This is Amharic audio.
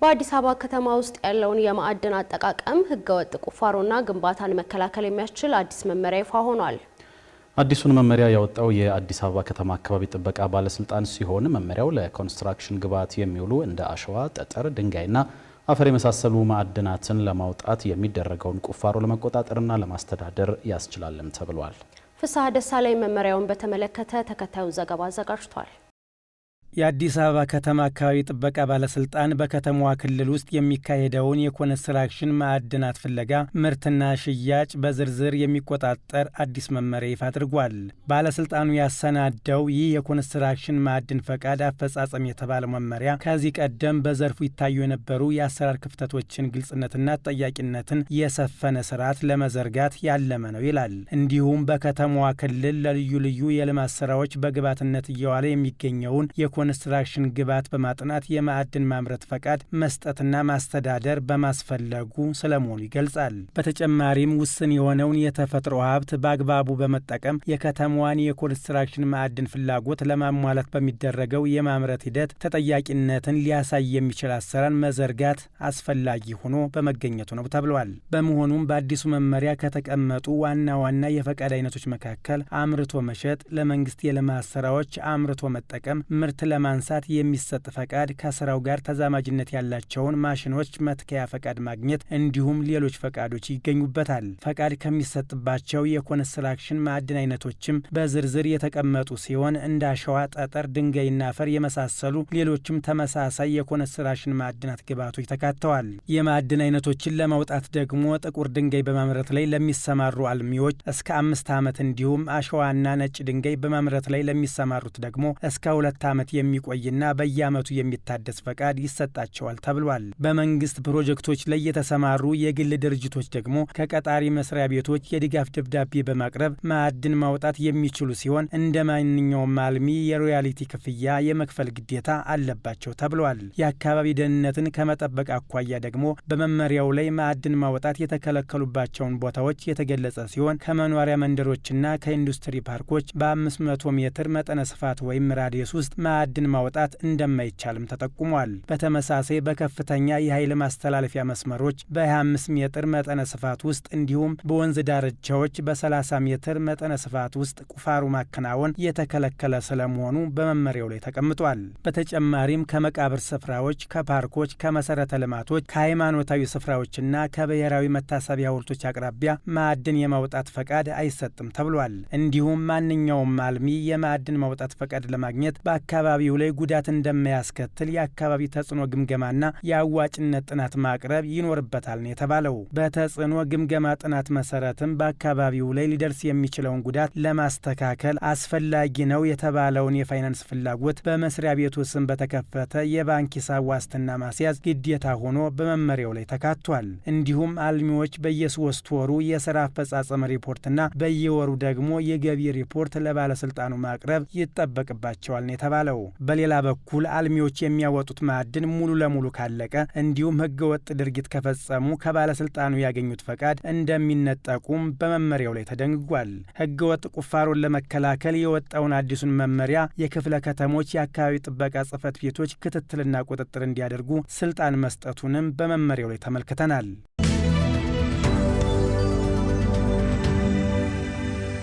በአዲስ አበባ ከተማ ውስጥ ያለውን የማዕድን አጠቃቀም ህገወጥ ቁፋሮና ግንባታን መከላከል የሚያስችል አዲስ መመሪያ ይፋ ሆኗል። አዲሱን መመሪያ ያወጣው የአዲስ አበባ ከተማ አካባቢ ጥበቃ ባለስልጣን ሲሆን መመሪያው ለኮንስትራክሽን ግብዓት የሚውሉ እንደ አሸዋ፣ ጠጠር፣ ድንጋይና አፈር የመሳሰሉ ማዕድናትን ለማውጣት የሚደረገውን ቁፋሮ ለመቆጣጠርና ለማስተዳደር ያስችላልም ተብሏል። ፍስሐ ደሳለኝ መመሪያውን በተመለከተ ተከታዩን ዘገባ አዘጋጅቷል። የአዲስ አበባ ከተማ አካባቢ ጥበቃ ባለስልጣን በከተማዋ ክልል ውስጥ የሚካሄደውን የኮንስትራክሽን ማዕድናት ፍለጋ ምርትና ሽያጭ በዝርዝር የሚቆጣጠር አዲስ መመሪያ ይፋ አድርጓል። ባለስልጣኑ ያሰናደው ይህ የኮንስትራክሽን ማዕድን ፈቃድ አፈጻጸም የተባለው መመሪያ ከዚህ ቀደም በዘርፉ ይታዩ የነበሩ የአሰራር ክፍተቶችን ግልጽነትና ተጠያቂነትን የሰፈነ ስርዓት ለመዘርጋት ያለመ ነው ይላል። እንዲሁም በከተማዋ ክልል ለልዩ ልዩ የልማት ስራዎች በግብዓትነት እየዋለ የሚገኘውን ኮንስትራክሽን ግብዓት በማጥናት የማዕድን ማምረት ፈቃድ መስጠትና ማስተዳደር በማስፈለጉ ስለመሆኑ ይገልጻል። በተጨማሪም ውስን የሆነውን የተፈጥሮ ሀብት በአግባቡ በመጠቀም የከተማዋን የኮንስትራክሽን ማዕድን ፍላጎት ለማሟላት በሚደረገው የማምረት ሂደት ተጠያቂነትን ሊያሳይ የሚችል አሰራር መዘርጋት አስፈላጊ ሆኖ በመገኘቱ ነው ተብሏል። በመሆኑም በአዲሱ መመሪያ ከተቀመጡ ዋና ዋና የፈቃድ አይነቶች መካከል አምርቶ መሸጥ፣ ለመንግስት የልማት ስራዎች አምርቶ መጠቀም፣ ምርት ለማንሳት የሚሰጥ ፈቃድ፣ ከስራው ጋር ተዛማጅነት ያላቸውን ማሽኖች መትከያ ፈቃድ ማግኘት እንዲሁም ሌሎች ፈቃዶች ይገኙበታል። ፈቃድ ከሚሰጥባቸው የኮንስትራክሽን ማዕድን አይነቶችም በዝርዝር የተቀመጡ ሲሆን እንደ አሸዋ፣ ጠጠር፣ ድንጋይና አፈር የመሳሰሉ ሌሎችም ተመሳሳይ የኮንስትራክሽን ማዕድናት ግብዓቶች ተካተዋል። የማዕድን አይነቶችን ለማውጣት ደግሞ ጥቁር ድንጋይ በማምረት ላይ ለሚሰማሩ አልሚዎች እስከ 5 ዓመት እንዲሁም አሸዋና ነጭ ድንጋይ በማምረት ላይ ለሚሰማሩት ደግሞ እስከ 2 ዓመት የሚቆይና በየዓመቱ የሚታደስ ፈቃድ ይሰጣቸዋል ተብሏል። በመንግስት ፕሮጀክቶች ላይ የተሰማሩ የግል ድርጅቶች ደግሞ ከቀጣሪ መስሪያ ቤቶች የድጋፍ ደብዳቤ በማቅረብ ማዕድን ማውጣት የሚችሉ ሲሆን እንደ ማንኛውም አልሚ የሮያሊቲ ክፍያ የመክፈል ግዴታ አለባቸው ተብሏል። የአካባቢ ደህንነትን ከመጠበቅ አኳያ ደግሞ በመመሪያው ላይ ማዕድን ማውጣት የተከለከሉባቸውን ቦታዎች የተገለጸ ሲሆን ከመኖሪያ መንደሮችና ከኢንዱስትሪ ፓርኮች በ500 ሜትር መጠነ ስፋት ወይም ራዲየስ ውስጥ ማዕድን ማውጣት እንደማይቻልም ተጠቁሟል። በተመሳሳይ በከፍተኛ የኃይል ማስተላለፊያ መስመሮች በ25 ሜትር መጠነ ስፋት ውስጥ እንዲሁም በወንዝ ዳርቻዎች በ30 ሜትር መጠነ ስፋት ውስጥ ቁፋሮ ማከናወን የተከለከለ ስለመሆኑ በመመሪያው ላይ ተቀምጧል። በተጨማሪም ከመቃብር ስፍራዎች፣ ከፓርኮች፣ ከመሰረተ ልማቶች፣ ከሃይማኖታዊ ስፍራዎችና ከብሔራዊ መታሰቢያ ሐውልቶች አቅራቢያ ማዕድን የማውጣት ፈቃድ አይሰጥም ተብሏል። እንዲሁም ማንኛውም አልሚ የማዕድን ማውጣት ፈቃድ ለማግኘት በአካባቢው ላይ ጉዳት እንደማያስከትል የአካባቢ ተጽዕኖ ግምገማና የአዋጭነት ጥናት ማቅረብ ይኖርበታል ነው የተባለው። በተጽዕኖ ግምገማ ጥናት መሰረትም በአካባቢው ላይ ሊደርስ የሚችለውን ጉዳት ለማስተካከል አስፈላጊ ነው የተባለውን የፋይናንስ ፍላጎት በመስሪያ ቤቱ ስም በተከፈተ የባንክ ሂሳብ ዋስትና ማስያዝ ግዴታ ሆኖ በመመሪያው ላይ ተካቷል። እንዲሁም አልሚዎች በየ3 ወሩ የስራ አፈጻጸም ሪፖርትና በየወሩ ደግሞ የገቢ ሪፖርት ለባለስልጣኑ ማቅረብ ይጠበቅባቸዋል ነው የተባለው። በሌላ በኩል አልሚዎች የሚያወጡት ማዕድን ሙሉ ለሙሉ ካለቀ እንዲሁም ህገወጥ ድርጊት ከፈጸሙ ከባለስልጣኑ ያገኙት ፈቃድ እንደሚነጠቁም በመመሪያው ላይ ተደንግጓል። ህገወጥ ቁፋሮን ለመከላከል የወጣውን አዲሱን መመሪያ የክፍለ ከተሞች የአካባቢ ጥበቃ ጽሕፈት ቤቶች ክትትልና ቁጥጥር እንዲያደርጉ ስልጣን መስጠቱንም በመመሪያው ላይ ተመልክተናል።